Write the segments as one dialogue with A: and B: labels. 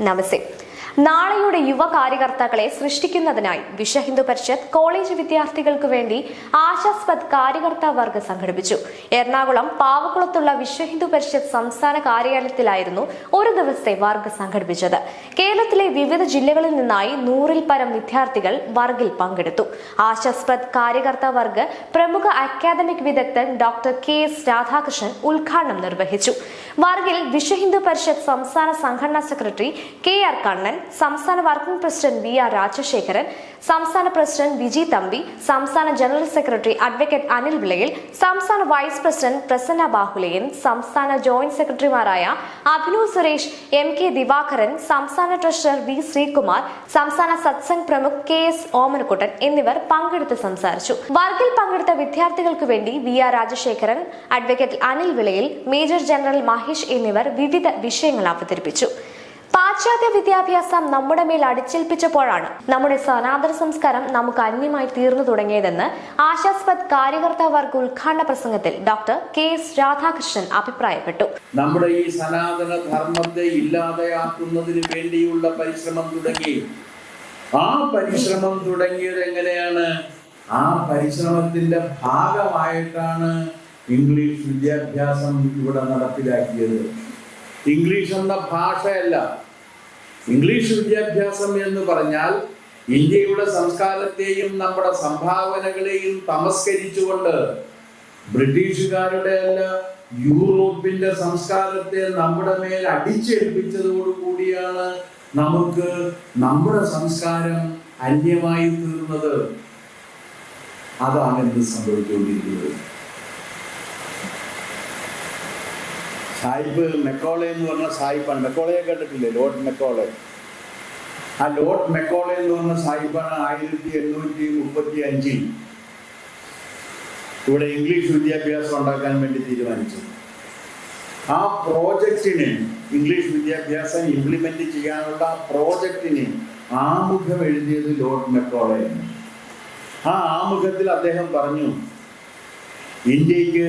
A: നമസ്തേ. നാളെയുടെ യുവ കാര്യകർത്താക്കളെ സൃഷ്ടിക്കുന്നതിനായി വിശ്വ ഹിന്ദു പരിഷത്ത് കോളേജ് വിദ്യാർത്ഥികൾക്ക് വേണ്ടി ആശാസ്പദ് കാര്യകർത്താ വർഗ് സംഘടിപ്പിച്ചു. എറണാകുളം പാവക്കുളത്തുള്ള വിശ്വ ഹിന്ദു പരിഷത്ത് സംസ്ഥാന കാര്യാലയത്തിലായിരുന്നു ഒരു ദിവസത്തെ വർഗ് സംഘടിപ്പിച്ചത്. കേരളത്തിലെ വിവിധ ജില്ലകളിൽ നിന്നായി 100-ൽ പരം വിദ്യാർത്ഥികൾ വർഗിൽ പങ്കെടുത്തു. ആശാസ്പദ് കാര്യകർത്താ വർഗ് പ്രമുഖ അക്കാദമിക് വിദഗ്ധൻ ഡോക്ടർ KS രാധാകൃഷ്ണൻ ഉദ്ഘാടനം നിർവഹിച്ചു. വർഗിൽ വിശ്വ ഹിന്ദു പരിഷത്ത് സംസ്ഥാന സംഘടനാ സെക്രട്ടറി KR കണ്ണൻ, സംസ്ഥാന വർക്കിംഗ് പ്രസിഡന്റ് VR രാജശേഖരൻ, സംസ്ഥാന പ്രസിഡന്റ് വിജി തമ്പി, സംസ്ഥാന ജനറൽ സെക്രട്ടറി അഡ്വക്കേറ്റ് അനിൽ വിളയിൽ, സംസ്ഥാന വൈസ് പ്രസിഡന്റ് പ്രസന്ന ബാഹുലയൻ, സംസ്ഥാന ജോയിന്റ് സെക്രട്ടറിമാരായ അഭിനവ് സുരേഷ്, MK ദിവാകരൻ, സംസ്ഥാന ട്രഷറർ V ശ്രീകുമാർ, സംസ്ഥാന സത്സംഗ് പ്രമുഖ് KS ഓമനക്കുട്ടൻ എന്നിവർ പങ്കെടുത്ത് സംസാരിച്ചു. വർഗിൽ പങ്കെടുത്ത വിദ്യാർത്ഥികൾക്ക് വേണ്ടി VR രാജശേഖരൻ, അഡ്വക്കേറ്റ് അനിൽ വിളയിൽ, മേജർ ജനറൽ മഹേഷ് എന്നിവർ വിവിധ വിഷയങ്ങൾ അവതരിപ്പിച്ചു. പാശ്ചാത്യ വിദ്യാഭ്യാസം നമ്മുടെ മേൽ അടിച്ചേൽപ്പിച്ചപ്പോഴാണ് നമ്മുടെ സനാതന സംസ്കാരം നമുക്ക് അന്യമായി തീർന്നു തുടങ്ങിയതെന്ന് ആശാസ്പദ് കാര്യകർത്താ വർഗ് ഉദ്ഘാടന പ്രസംഗത്തിൽ ഡോക്ടർ KS രാധാകൃഷ്ണൻ അഭിപ്രായപ്പെട്ടു.
B: നമ്മുടെ ഈ സനാതന ധർമ്മത്തെ ഇല്ലാതെയാക്കുന്നതിന് വേണ്ടിയുള്ള പരിശ്രമം തുടങ്ങി. ആ പരിശ്രമം തുടങ്ങിയത് എങ്ങനെയാണ്? ആ പരിശ്രമത്തിന്റെ ഭാഗമായിട്ടാണ് ഇംഗ്ലീഷ് വിദ്യാഭ്യാസം ഇവിടെ നടപ്പിലാക്കിയത്. ഇംഗ്ലീഷ് എന്ന ഭാഷയല്ല, ഇംഗ്ലീഷ് വിദ്യാഭ്യാസം എന്ന് പറഞ്ഞാൽ ഇന്ത്യയുടെ സംസ്കാരത്തെയും നമ്മുടെ സംഭാവനകളെയും തമസ്കരിച്ചുകൊണ്ട് ബ്രിട്ടീഷുകാരുടെ അല്ല യൂറോപ്പിന്റെ സംസ്കാരത്തെ നമ്മുടെ മേൽ അടിച്ചേൽപ്പിച്ചതോടുകൂടിയാണ് നമുക്ക് നമ്മുടെ സംസ്കാരം അന്യമായി തീർന്നത്. അതാണ് എന്ത് സംഭവിച്ചുകൊണ്ടിരിക്കുന്നത്. സാഹിബ് മെക്കോളെ എന്ന് പറഞ്ഞ സാഹിബാണ്. മെക്കോളയെ കണ്ടിട്ടില്ലേ? Lord Macaulay. ആ ലോർഡ് മെക്കോളെ എന്ന് പറഞ്ഞ സാഹിബാണ് 1835 ഇവിടെ ഇംഗ്ലീഷ് വിദ്യാഭ്യാസം ഉണ്ടാക്കാൻ വേണ്ടി തീരുമാനിച്ചത്. ആ പ്രോജക്റ്റിന്, ഇംഗ്ലീഷ് വിദ്യാഭ്യാസം ഇംപ്ലിമെന്റ് ചെയ്യാനുള്ള പ്രോജക്റ്റിന് ആമുഖം എഴുതിയത് ലോർഡ് മെക്കോളെയാണ്. ആ ആമുഖത്തിൽ അദ്ദേഹം പറഞ്ഞു, ഇന്ത്യക്ക്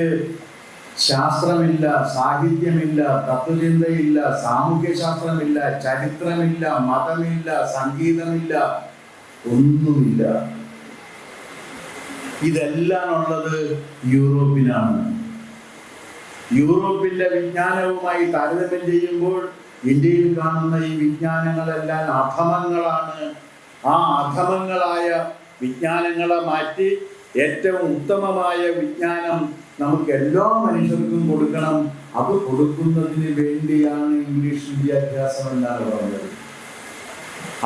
B: ശാസ്ത്രമില്ല, സാഹിത്യമില്ല, തത്വചിന്തയില്ല, സാമൂഹ്യ ശാസ്ത്രമില്ല, ചരിത്രമില്ല, മതമില്ല, സംഗീതമില്ല, ഒന്നുമില്ല. ഇതെല്ലാം ഉള്ളത് യൂറോപ്പിനാണ്. യൂറോപ്പിന്റെ വിജ്ഞാനവുമായി താരതമ്യം ചെയ്യുമ്പോൾ ഇന്ത്യയിൽ കാണുന്ന ഈ വിജ്ഞാനങ്ങളെല്ലാം അധമങ്ങളാണ്. ആ അധമങ്ങളായ വിജ്ഞാനങ്ങളെ മാറ്റി ഏറ്റവും ഉത്തമമായ വിജ്ഞാനം നമുക്ക് എല്ലാ മനുഷ്യർക്കും കൊടുക്കണം. അത് കൊടുക്കുന്നതിന് വേണ്ടിയാണ് ഇംഗ്ലീഷ് വിദ്യാഭ്യാസം എന്നാണ് പറഞ്ഞത്.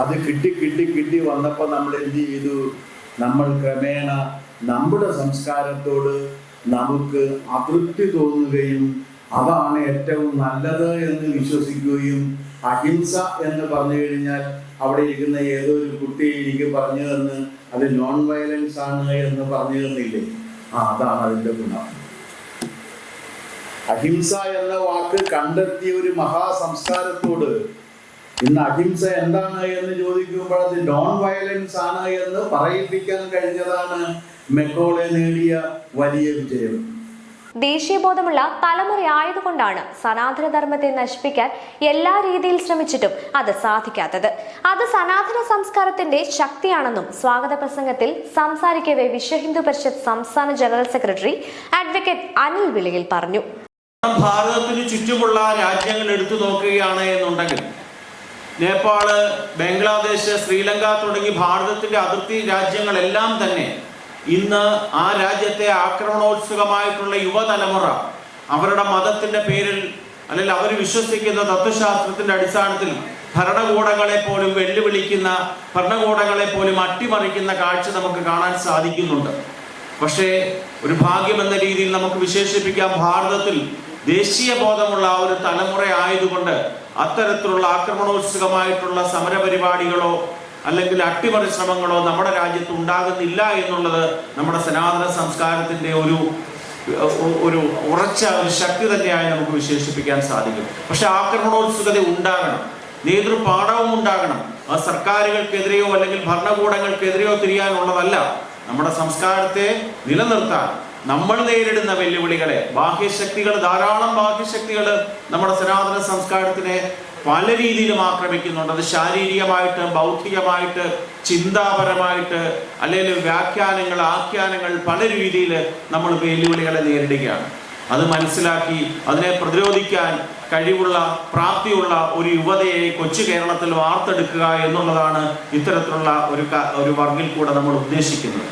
B: അത് കിട്ടി വന്നപ്പോൾ നമ്മൾ എന്ത് ചെയ്തു? നമ്മൾ ക്രമേണ നമ്മുടെ സംസ്കാരത്തോട് നമുക്ക് അതൃപ്തി തോന്നുകയും അതാണ് ഏറ്റവും നല്ലത് എന്ന് വിശ്വസിക്കുകയും, അഹിംസ എന്ന് പറഞ്ഞു കഴിഞ്ഞാൽ അവിടെ ഇരിക്കുന്ന ഏതോ ഒരു കുട്ടി എനിക്ക് പറഞ്ഞു തന്ന് അത് നോൺ വയലൻസ് ആണ് എന്ന് പറഞ്ഞു തന്നില്ലേ? അതാണ് അതിൻ്റെ ഗുണം. അഹിംസ എന്ന വാക്ക് കണ്ടെത്തിയ ഒരു മഹാസംസ്കാരത്തോട് ഇന്ന് അഹിംസ എന്താണ് എന്ന് ചോദിക്കുമ്പോൾ അത് നോൺ വയലൻസ് ആണ് എന്ന് പറയിപ്പിക്കാൻ കഴിഞ്ഞതാണ് മെക്കോളെ നേടിയ വലിയ വിജയം.
A: ദേശീയബോധമുള്ള തലമുറയായതുകൊണ്ടാണ് സനാതന ധർമ്മത്തെ നശിപ്പിക്കാൻ എല്ലാ രീതിയിൽ ശ്രമിച്ചിട്ടും അത് സാധിക്കാത്തത്. അത് സനാതന സംസ്കാരത്തിന്റെ ശക്തിയാണെന്നും സ്വാഗത പ്രസംഗത്തിൽ സംസാരിക്കവേ വിശ്വ ഹിന്ദു പരിഷത്ത് സംസ്ഥാന ജനറൽ സെക്രട്ടറി അഡ്വക്കേറ്റ് അനിൽ വിളയിൽ പറഞ്ഞു.
C: ഭാരതത്തിന് ചുറ്റുമുള്ള രാജ്യങ്ങൾ എടുത്തു നോക്കുകയാണ് എന്നുണ്ടെങ്കിൽ നേപ്പാള്, ബംഗ്ലാദേശ്, ശ്രീലങ്ക തുടങ്ങി ഭാരതത്തിന്റെ അതിർത്തി രാജ്യങ്ങളെല്ലാം തന്നെ ഇന്ന് ആ രാജ്യത്തെ ആക്രമണോത്സുകമായിട്ടുള്ള യുവതലമുറ അവരുടെ മതത്തിന്റെ പേരിൽ അല്ലെങ്കിൽ അവർ വിശ്വസിക്കുന്ന തത്വശാസ്ത്രത്തിന്റെ അടിസ്ഥാനത്തിൽ ഭരണകൂടങ്ങളെ പോലും വെല്ലുവിളിക്കുന്ന, ഭരണകൂടങ്ങളെ പോലും അട്ടിമറിക്കുന്ന കാഴ്ച നമുക്ക് കാണാൻ സാധിക്കുന്നുണ്ട്. പക്ഷേ ഒരു ഭാഗ്യമെന്ന രീതിയിൽ നമുക്ക് വിശേഷിപ്പിക്കാം, ഭാരതത്തിൽ ദേശീയ ബോധമുള്ള ഒരു തലമുറ ആയതുകൊണ്ട് അത്തരത്തിലുള്ള ആക്രമണോത്സുകമായിട്ടുള്ള സമരപരിപാടികളോ അല്ലെങ്കിൽ അട്ടിമറി ശ്രമങ്ങളോ നമ്മുടെ രാജ്യത്ത് ഉണ്ടാകുന്നില്ല എന്നുള്ളത് നമ്മുടെ സനാതന സംസ്കാരത്തിന്റെ ഒരു ഉറച്ച ഒരു ശക്തി തന്നെയായി നമുക്ക് വിശേഷിപ്പിക്കാൻ സാധിക്കും. പക്ഷെ ആക്രമണോത്സുകത ഉണ്ടാകണം, നേതൃപാഠവും ഉണ്ടാകണം. അത് സർക്കാരുകൾക്കെതിരെയോ അല്ലെങ്കിൽ ഭരണകൂടങ്ങൾക്കെതിരെയോ തിരിയാനുള്ളതല്ല. നമ്മുടെ സംസ്കാരത്തെ നിലനിർത്താൻ നമ്മൾ നേരിടുന്ന വെല്ലുവിളികളെ, ബാഹ്യശക്തികൾ, ധാരാളം ബാഹ്യശക്തികൾ നമ്മുടെ സനാതന സംസ്കാരത്തിനെ പല രീതിയിലും ആക്രമിക്കുന്നുണ്ട്. അത് ശാരീരികമായിട്ട്, ബൗദ്ധികമായിട്ട്, ചിന്താപരമായിട്ട്, അല്ലെങ്കിൽ വ്യാഖ്യാനങ്ങൾ, ആഖ്യാനങ്ങൾ, പല രീതിയിൽ നമ്മൾ വെല്ലുവിളികളെ നേരിടുകയാണ്. അത് മനസ്സിലാക്കി അതിനെ പ്രതിരോധിക്കാൻ കഴിവുള്ള, പ്രാപ്തിയുള്ള ഒരു യുവതയെ കൊച്ചു കേരളത്തിൽ വാർത്തെടുക്കുക എന്നുള്ളതാണ് ഇത്തരത്തിലുള്ള ഒരു വർഗിൽ കൂടെ നമ്മൾ ഉദ്ദേശിക്കുന്നത്.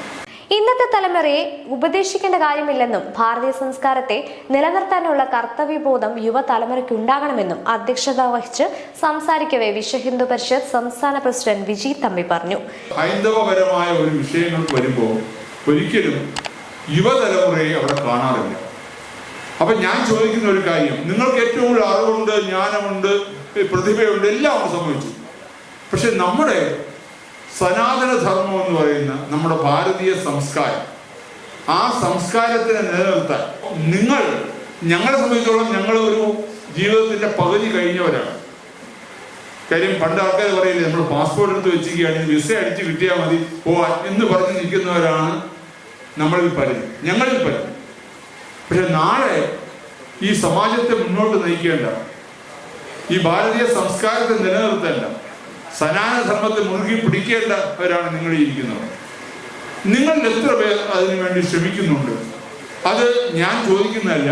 A: ഇന്നത്തെ തലമുറയെ ഉപദേശിക്കേണ്ട കാര്യമില്ലെന്നും ഭാരതീയ സംസ്കാരത്തെ നിലനിർത്താനുള്ള കർത്തവ്യബോധം യുവതലമുറയ്ക്ക് ഉണ്ടാകണമെന്നും അധ്യക്ഷത വഹിച്ച് സംസാരിക്കവേ വിശ്വഹിന്ദു പരിഷത്ത് സംസ്ഥാന പ്രസിഡന്റ് വിജി തമ്പി പറഞ്ഞു.
D: ഹൈന്ദവപരമായ ഒരു വിഷയങ്ങൾക്ക് വരുമ്പോൾ ഒരിക്കലും യുവതലമുറയെ അവിടെ കാണാറില്ല. അപ്പൊ ഞാൻ ചോദിക്കുന്ന ഒരു കാര്യം, നിങ്ങൾക്ക് ഏറ്റവും കൂടുതൽ അറിവുണ്ട്, ജ്ഞാനമുണ്ട്, പ്രതിഭയുണ്ട്, എല്ലാം അവിടെ സംഭവിച്ചു. പക്ഷെ നമ്മുടെ സനാതനധർമ്മം എന്ന് പറയുന്ന നമ്മുടെ ഭാരതീയ സംസ്കാരം, ആ സംസ്കാരത്തിനെ നിലനിർത്താൻ ഞങ്ങളെ സംബന്ധിച്ചോളം ഞങ്ങൾ ഒരു ജീവിതത്തിന്റെ പകുതി കഴിഞ്ഞവരാണ്. കാര്യം പണ്ട് ആൾക്കാർ പറയില്ലേ, നമ്മൾ പാസ്പോർട്ട് എടുത്ത് വെച്ചിരിക്കുകയാണ്, വിസ അടിച്ച് കിട്ടിയാൽ മതി പോവാൻ എന്ന് പറഞ്ഞ് നിൽക്കുന്നവരാണ് ഞങ്ങളിൽ പലരും. പക്ഷെ നാളെ ഈ സമാജത്തെ മുന്നോട്ട് നയിക്കേണ്ട, ഈ ഭാരതീയ സംസ്കാരത്തെ നിലനിർത്തേണ്ട, സനാതനധർമ്മത്തെ മുറുകി പിടിക്കേണ്ടവരാണ് നിങ്ങൾ ഇരിക്കുന്നവർ. നിങ്ങൾ എത്ര പേർ അതിനുവേണ്ടി ശ്രമിക്കുന്നുണ്ട്? അത് ഞാൻ ചോദിക്കുന്നതല്ല,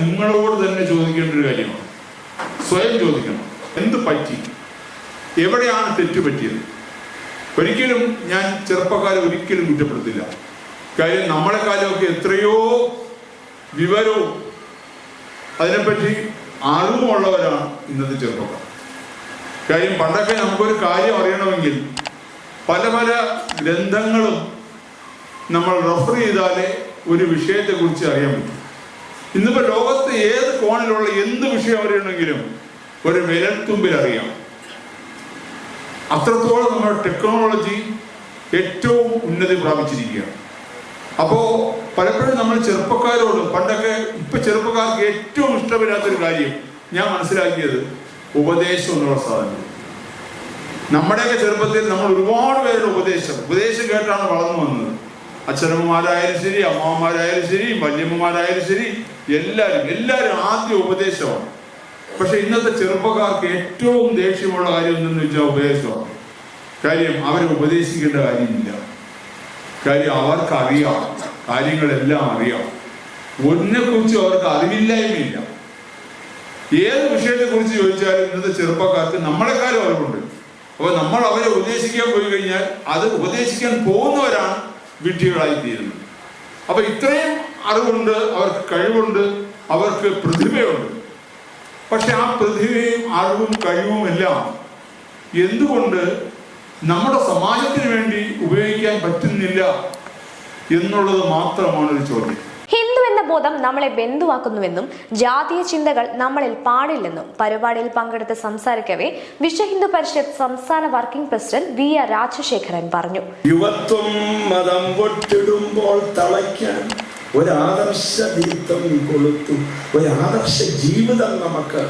D: നിങ്ങളോട് തന്നെ ചോദിക്കേണ്ട ഒരു കാര്യമാണ്. സ്വയം ചോദിക്കണം, എന്ത് പറ്റി, എവിടെയാണ് തെറ്റുപറ്റിയത്? ഒരിക്കലും ഞാൻ ചെറുപ്പക്കാരെ ഒരിക്കലും കുറ്റപ്പെടുത്തില്ല. കാര്യം നമ്മളെക്കാലമൊക്കെ എത്രയോ വിവരവും അതിനെപ്പറ്റി അറിവുമുള്ളവരാണ് ഇന്നത്തെ ചെറുപ്പക്കാർ. കാര്യം പണ്ടൊക്കെ നമുക്കൊരു കാര്യം അറിയണമെങ്കിൽ പല ഗ്രന്ഥങ്ങളും നമ്മൾ റെഫർ ചെയ്താലേ ഒരു വിഷയത്തെക്കുറിച്ച് അറിയാൻ പറ്റും. ഇന്നിപ്പോൾ ലോകത്ത് ഏത് കോണിലുള്ള എന്ത് വിഷയം അറിയണമെങ്കിലും ഒരു വിരൽത്തുമ്പിൽ അറിയാം. അത്രത്തോളം നമ്മുടെ ടെക്നോളജി ഏറ്റവും ഉന്നതി പ്രാപിച്ചിരിക്കുകയാണ്. അപ്പോൾ പലപ്പോഴും നമ്മൾ ചെറുപ്പക്കാരോട് പണ്ടൊക്കെ, ഇപ്പൊ ചെറുപ്പക്കാർക്ക് ഏറ്റവും ഇഷ്ടമില്ലാത്തൊരു കാര്യം ഞാൻ മനസ്സിലാക്കിയത് ഉപദേശം എന്നുള്ള സാധനം. നമ്മുടെയൊക്കെ ചെറുപ്പത്തിൽ നമ്മൾ ഒരുപാട് പേരുടെ ഉപദേശം കേട്ടാണ് വളർന്നു വന്നത്. അച്ഛനമ്മമാരായാലും ശരി, അമ്മാവന്മാരായാലും ശരി, വല്യമ്മമാരായാലും ശരി, എല്ലാവരും ആദ്യം ഉപദേശമാണ്. പക്ഷെ ഇന്നത്തെ ചെറുപ്പക്കാർക്ക് ഏറ്റവും ദേഷ്യമുള്ള കാര്യം എന്തെന്ന് വെച്ചാൽ ഉപദേശമാണ്. കാര്യം അവരെ ഉപദേശിക്കേണ്ട കാര്യമില്ല. കാര്യം അവർക്കറിയാം, കാര്യങ്ങളെല്ലാം അറിയാം. ഒന്നിനെക്കുറിച്ച് അവർക്ക് അറിവില്ലായ്മയില്ല. ഏത് വിഷയത്തെക്കുറിച്ച് ചോദിച്ചാലും ഇന്നത്തെ ചെറുപ്പക്കാർക്ക് നമ്മളെക്കാളും അറിവുണ്ട്. അപ്പോൾ നമ്മൾ അവരെ ഉപദേശിക്കാൻ പോയി കഴിഞ്ഞാൽ അത് ഉപദേശിക്കാൻ പോകുന്നവരാണ് വിഡ്ഢികളായി തീരുന്നത്. അപ്പൊ ഇത്രയും അറിവുണ്ട്, അവർക്ക് കഴിവുണ്ട്, അവർക്ക് പ്രതിഭയുണ്ട്. പക്ഷെ ആ പ്രതിഭയും അറിവും കഴിവും എല്ലാം എന്തുകൊണ്ട് നമ്മുടെ സമാജത്തിന് വേണ്ടി ഉപയോഗിക്കാൻ പറ്റുന്നില്ല എന്നുള്ളത് മാത്രമാണ് ഒരു ചോദ്യം.
A: ഹിന്ദു എന്ന ബോധം നമ്മളെ ബന്ധുവാക്കുന്നുവെന്നും ജാതീയ ചിന്തകൾ നമ്മളിൽ പാടില്ലെന്നും പരിപാടിയിൽ പങ്കെടുത്ത് സംസാരിക്കവേ വിശ്വഹിന്ദു പരിഷത്ത് സംസ്ഥാന working president V R Rajasekharan പറഞ്ഞു.
E: യുവത്വം മതം പൊട്ടിടുമ്പോൾ തളയ്ക്കാൻ ഒരാദർശ ദീപ്തം കൊളുത്തു, ഒരാദർശ ജീവിതം നമുക്ക്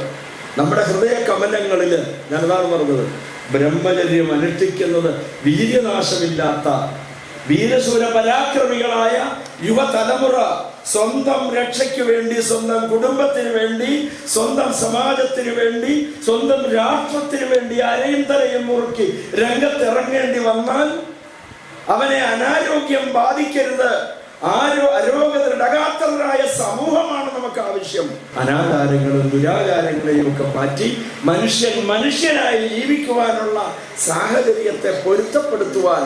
E: നമ്മുടെ ഹൃദയ കമലങ്ങളിൽ, ഞാനതാണ് പറഞ്ഞത്, ബ്രഹ്മചര്യം അനുഷ്ഠിക്കുന്നത് വീര്യനാശമില്ലാത്ത വീരശൂര പരാക്രമികളായ യുവതലമുറ സ്വന്തം രക്ഷയ്ക്ക് വേണ്ടി, സ്വന്തം കുടുംബത്തിന് വേണ്ടി, സ്വന്തം സമാജത്തിന് വേണ്ടി, സ്വന്തം രാഷ്ട്രത്തിന് വേണ്ടി അരയും തലയും മുറുക്കി രംഗത്തിറങ്ങേണ്ടി വന്നാൽ അവനെ അനാരോഗ്യം ബാധിക്കരുത്. അരോഗതരായ സമൂഹമാണ് നമുക്ക് ആവശ്യം. അനാചാരങ്ങളും ദുരാചാരങ്ങളെയും ഒക്കെ മാറ്റി മനുഷ്യനായി ജീവിക്കുവാനുള്ള സാഹചര്യത്തെ പൊരുത്തപ്പെടുത്തുവാൻ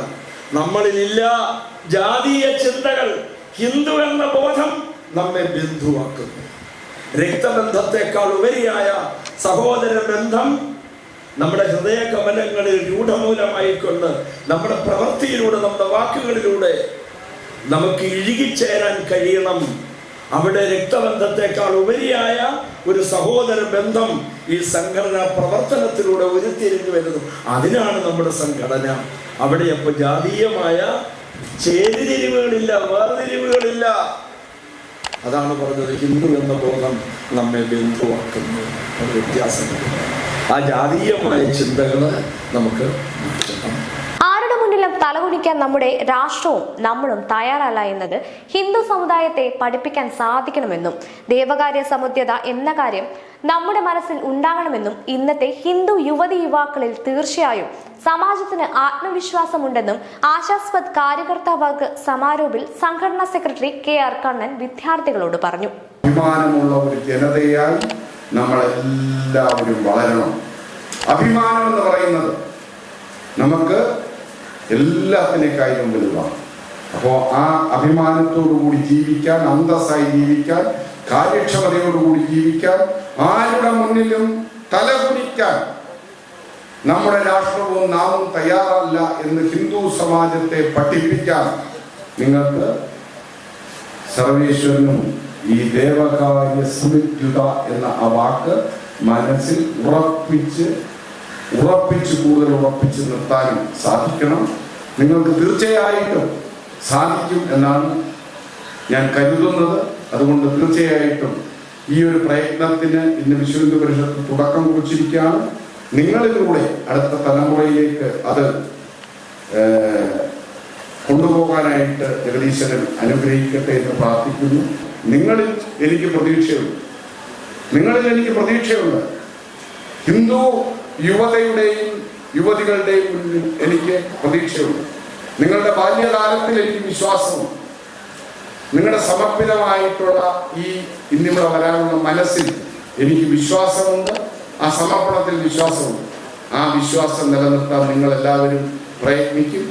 E: നമ്മളിലില്ല. ജാതീയ ചിന്തകൾ, ഹിന്ദു എന്ന ബോധം നമ്മെ ബന്ധുവാക്കുന്നു. രക്തബന്ധത്തെക്കാൾ ഉപരിയായ സഹോദര ബന്ധം നമ്മുടെ ഹൃദയ കമലങ്ങളിൽ രൂഢമൂലമായിക്കൊണ്ട് നമ്മുടെ പ്രവൃത്തിയിലൂടെ, നമ്മുടെ വാക്കുകളിലൂടെ നമുക്ക് ഇഴുകിച്ചേരാൻ കഴിയണം. അവിടെ രക്തബന്ധത്തെക്കാൾ ഉപരിയായ ഒരു സഹോദര ബന്ധം ഈ സംഘടനാ പ്രവർത്തനത്തിലൂടെ ഉരുത്തിരിഞ്ഞു വരുന്നു. അതിനാണ് നമ്മുടെ സംഘടന. അവിടെ അപ്പൊ ജാതീയമായ ചേരിതിരിവുകളില്ല, വേർതിരിവുകളില്ല. അതാണ് പറഞ്ഞത്, ഹിന്ദു എന്ന ബോധം നമ്മെ ബന്ധുവാക്കുന്നു. അത് വ്യത്യാസമില്ല. ആ ജാതീയമായ ചിന്തകള് നമുക്ക് മാറ്റണം.
A: മുന്നിലും തലകുനിക്കാൻ നമ്മുടെ രാഷ്ട്രവും നമ്മളും തയ്യാറല്ല എന്നത് ഹിന്ദു സമുദായത്തെ പഠിപ്പിക്കാൻ സാധിക്കണമെന്നും ദേവകാര്യ സമുദ്യത എന്ന കാര്യം നമ്മുടെ മനസ്സിൽ ഉണ്ടാകണമെന്നും ഇന്നത്തെ ഹിന്ദു യുവതി യുവാക്കളിൽ തീർച്ചയായും സമാജത്തിന് ആത്മവിശ്വാസമുണ്ടെന്നും ആശാസ്പദ് കാര്യകർത്താ വർഗ് സമാരോഹിൽ സംഘടനാ സെക്രട്ടറി KR കണ്ണൻ വിദ്യാർത്ഥികളോട് പറഞ്ഞു.
F: അഭിമാനമുള്ള ഒരു ജനതയായി നമ്മളെല്ലാവരും വളരണം. അഭിമാനം എന്ന് പറയുന്നത് നമുക്ക് എല്ലാത്തിനേക്കാളും വലുതാണ്. അപ്പോൾ ആ അഭിമാനത്തോടുകൂടി ജീവിക്കാൻ, അന്തസ്സായി ജീവിക്കാൻ, കാര്യക്ഷമതയോടുകൂടി ജീവിക്കാൻ, ആരുടെ മുന്നിലും തലകുനിക്കാൻ നമ്മുടെ രാഷ്ട്രവും നാമും തയ്യാറല്ല എന്ന് ഹിന്ദു സമാജത്തെ പഠിപ്പിക്കാൻ നിങ്ങൾക്ക് സർവേശ്വരനും ഈ ദേവകാര്യ സമുദ്യുത എന്ന ആ വാക്ക് മനസ്സിൽ കൂടുതൽ ഉറപ്പിച്ച് നിർത്താനും സാധിക്കണം. നിങ്ങൾക്ക് തീർച്ചയായിട്ടും സാധിക്കും എന്നാണ് ഞാൻ കരുതുന്നത്. അതുകൊണ്ട് തീർച്ചയായിട്ടും ഈ ഒരു പ്രയത്നത്തിന് ഇന്ന് വിശ്വ ഹിന്ദു പരിഷത്ത് തുടക്കം കുറിച്ചിരിക്കുകയാണ്. നിങ്ങളിലൂടെ അടുത്ത തലമുറയിലേക്ക് അത് കൊണ്ടുപോകാനായിട്ട് ജഗദീശ്വരൻ അനുഗ്രഹിക്കട്ടെ എന്ന് പ്രാർത്ഥിക്കുന്നു. നിങ്ങളിൽ എനിക്ക് പ്രതീക്ഷയുണ്ട്. ഹിന്ദു യുവതയുടെയും യുവതികളുടെയും മുന്നിൽ എനിക്ക് പ്രതീക്ഷയുണ്ട്. നിങ്ങളുടെ ബാല്യകാലത്തിൽ എനിക്ക് വിശ്വാസമുണ്ട്. നിങ്ങളുടെ സമർപ്പിതമായിട്ടുള്ള ഈ ഇന്നിവിടെ വരാനുള്ള മനസ്സിൽ എനിക്ക് വിശ്വാസമുണ്ട്. ആ സമർപ്പണത്തിൽ വിശ്വാസമുണ്ട്. ആ വിശ്വാസം നിലനിർത്താൻ നിങ്ങൾ എല്ലാവരും പ്രയത്നിക്കും.